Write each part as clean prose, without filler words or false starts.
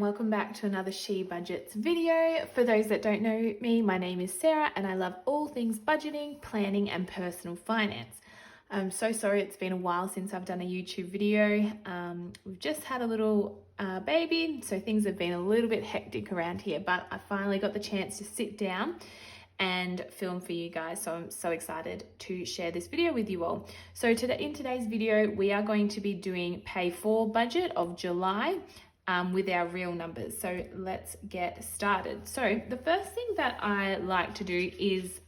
welcome back to another She Budgets video. For those that don't know me, my name is Sarah and I love all things budgeting, planning and personal finance. I'm so sorry it's been a while since I've done a YouTube video. We've just had a little baby, so things have been a little bit hectic around here, but I finally got the chance to sit down and film for you guys, so I'm so excited to share this video with you all. So in today's video we are going to be doing pay for budget of July with our real numbers. So let's get started. So the first thing that I like to do is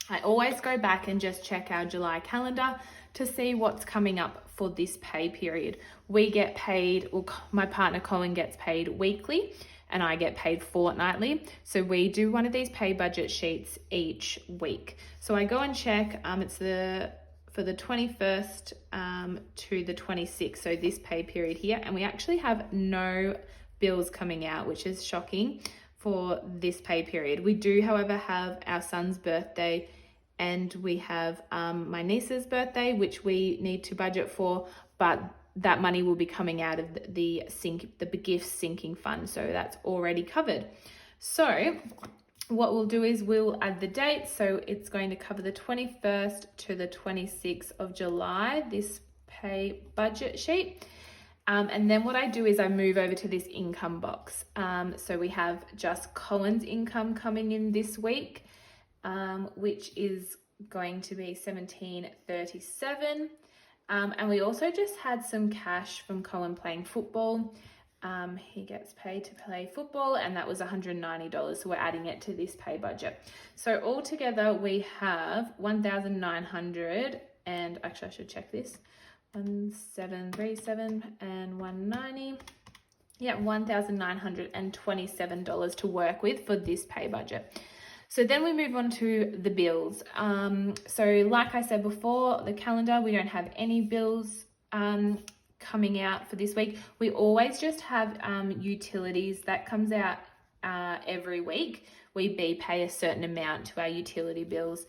I always go back and just check our July calendar to see what's coming up for this pay period. We get paid, well, my partner Colin gets paid weekly and I get paid fortnightly. So we do one of these pay budget sheets each week. So I go and check, it's for the 21st to the 26th, so this pay period here, and we actually have no bills coming out, which is shocking for this pay period. We do, however, have our son's birthday and we have my niece's birthday, which we need to budget for, but that money will be coming out of the gift sinking fund, so that's already covered. So what we'll do is we'll add the date, so it's going to cover the 21st to the 26th of July, this pay budget sheet. And then what I do is I move over to this income box. So we have just Colin's income coming in this week, which is going to be $17.37. And we also just had some cash from Colin playing football. He gets paid to play football and that was $190. So we're adding it to this pay budget. So altogether we have 1,900 and actually I should check this. 1,737 and 190. Yeah, $1,927 to work with for this pay budget. So then we move on to the bills. So like I said before, the calendar, we don't have any bills coming out for this week. We always just have utilities that comes out every week. We pay a certain amount to our utility bills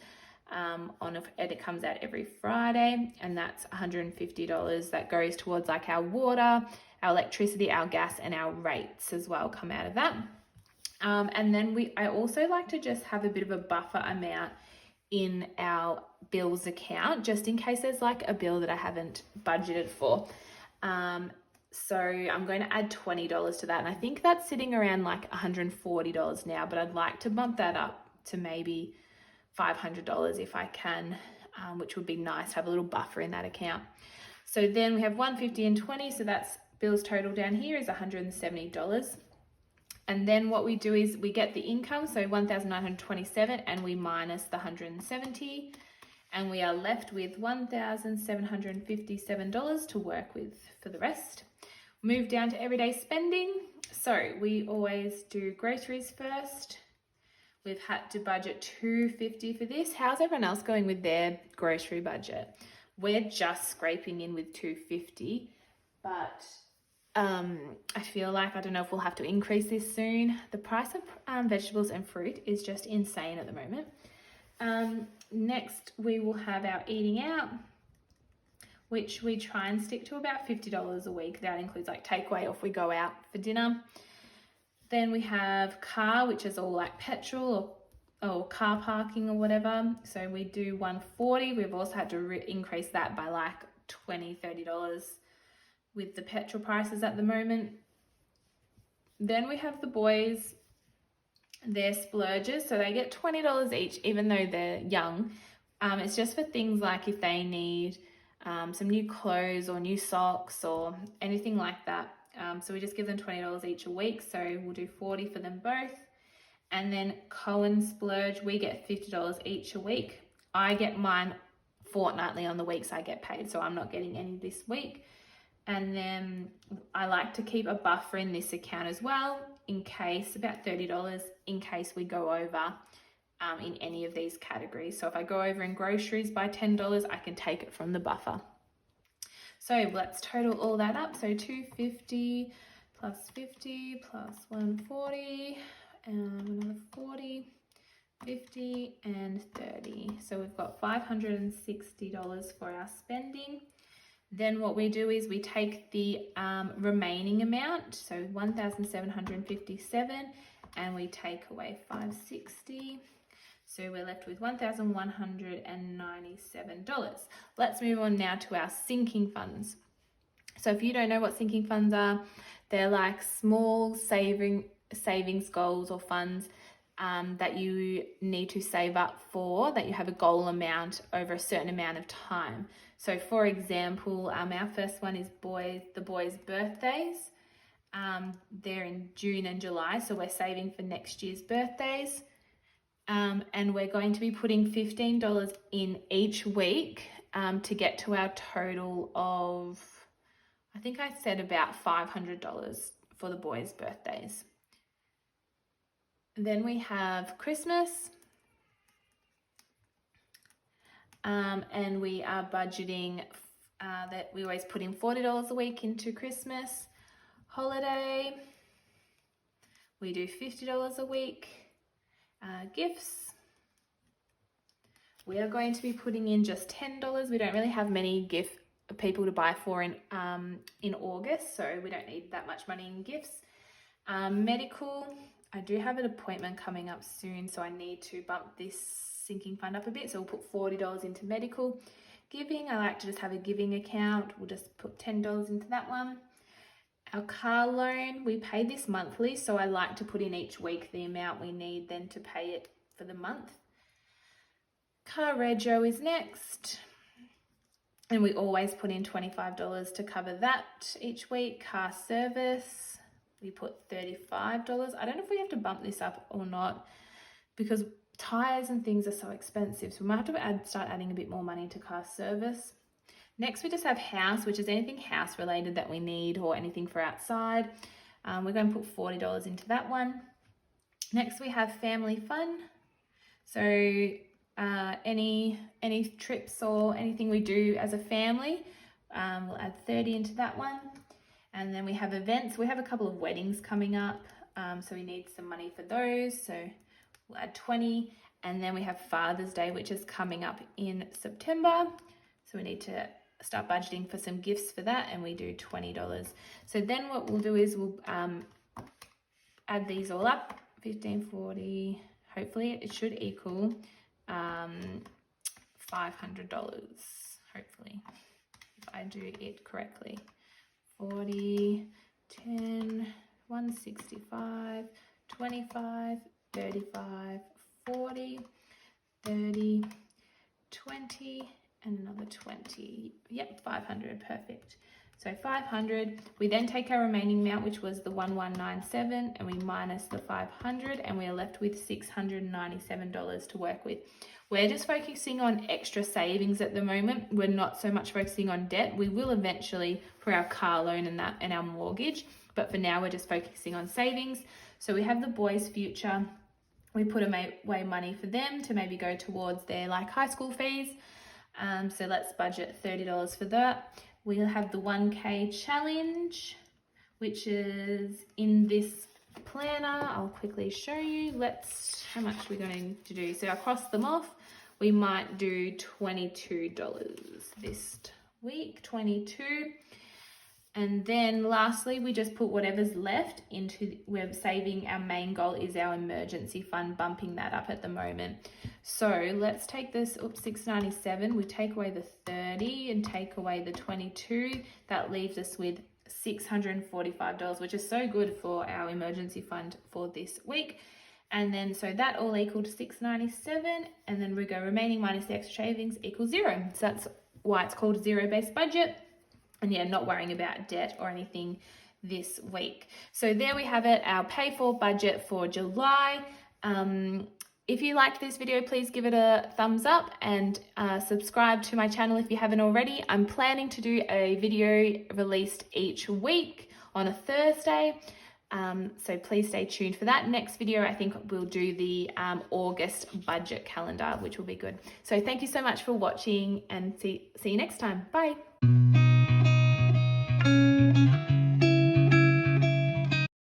and it comes out every Friday, and that's $150 that goes towards like our water, our electricity, our gas and our rates as well come out of that. And then I also like to just have a bit of a buffer amount in our bills account, just in case there's like a bill that I haven't budgeted for. So I'm going to add $20 to that. And I think that's sitting around like $140 now, but I'd like to bump that up to maybe $500 if I can, which would be nice to have a little buffer in that account. So then we have $150 and $20. So that's bills total down here is $170. And then what we do is we get the income, so 1,927, and we minus the 170, and we are left with $1,757 to work with for the rest. Move down to everyday spending. So we always do groceries first. We've had to budget $250 for this. How's everyone else going with their grocery budget? We're just scraping in with $250, but I feel like, I don't know if we'll have to increase this soon. The price of vegetables and fruit is just insane at the moment. Next, we will have our eating out, which we try and stick to about $50 a week. That includes like takeaway or if we go out for dinner. Then we have car, which is all like petrol or car parking or whatever. So we do $140. We've also had to increase that by like $20, $30 with the petrol prices at the moment. Then we have the boys, their Splurges, so they get $20 each, even though they're young. It's just for things like if they need some new clothes or new socks or anything like that. So we just give them $20 each a week, so we'll do $40 for them both. And then Cohen Splurge, we get $50 each a week. I get mine fortnightly on the weeks I get paid, so I'm not getting any this week. And then I like to keep a buffer in this account as well, in case, about $30, in case we go over in any of these categories. So if I go over in groceries by $10, I can take it from the buffer. So let's total all that up. So $250 plus $50 plus $140 and another $40, $50 and $30. So we've got $560 for our spending. Then what we do is we take the remaining amount, so 1,757, and we take away 560. So we're left with $1,197. Let's move on now to our sinking funds. So if you don't know what sinking funds are, they're like small savings goals or funds that you need to save up for, that you have a goal amount over a certain amount of time. So for example, our first one is the boys' birthdays. They're in June and July, so we're saving for next year's birthdays. And we're going to be putting $15 in each week to get to our total of, I think I said about $500 for the boys' birthdays. Then we have Christmas, and we are budgeting that we always put in $40 a week into Christmas. Holiday, we do $50 a week. Gifts, we are going to be putting in just $10. We don't really have many people to buy for in August, so we don't need that much money in gifts. Medical, I do have an appointment coming up soon, so I need to bump this sinking fund up a bit, so we'll put $40 into medical. Giving, I like to just have a giving account. We'll just put $10 into that one. Our car loan, we pay this monthly, so I like to put in each week the amount we need then to pay it for the month. Car rego is next, and we always put in $25 to cover that each week. Car service, we put $35. I don't know if we have to bump this up or not because tires and things are so expensive, so we might have to start adding a bit more money to car service. Next, we just have house, which is anything house related that we need or anything for outside. We're going to put $40 into that one. Next, we have family fun. So any trips or anything we do as a family, we'll add $30 into that one. And then we have events. We have a couple of weddings coming up, so we need some money for those. So we'll add $20. And then we have Father's Day, which is coming up in September. So we need to start budgeting for some gifts for that, and we do $20. So then what we'll do is we'll add these all up, 15, 40, hopefully it should equal $500, hopefully, if I do it correctly. 40, 10, 165, 25, 35, 40, 30, 20, and another 20. Yep, 500, perfect. So 500, we then take our remaining amount, which was the 1197, and we minus the 500, and we are left with $697 to work with. We're just focusing on extra savings at the moment. We're not so much focusing on debt. We will eventually for our car loan and that and our mortgage, but for now we're just focusing on savings. So we have the boys' future. We put away money for them to maybe go towards their like high school fees. So let's budget $30 for that. We'll have the 1K challenge, which is in this planner. I'll quickly show you. How much we're going to do. So across them off, we might do $22 this week, 22. And then lastly, we just put whatever's left into, we're saving, our main goal is our emergency fund, bumping that up at the moment. So let's take this, $697, we take away the 30 and take away the 22. That leaves us with $645, which is so good for our emergency fund for this week. And then, so that all equal to $697, and then we go remaining minus the extra savings equals 0. So that's why it's called a zero-based budget. And yeah, not worrying about debt or anything this week. So there we have it, our pay for budget for July. If you liked this video, please give it a thumbs up and subscribe to my channel if you haven't already. I'm planning to do a video released each week on a Thursday. So please stay tuned for that. Next video, I think we'll do the August budget calendar, which will be good. So thank you so much for watching, and see you next time. Bye.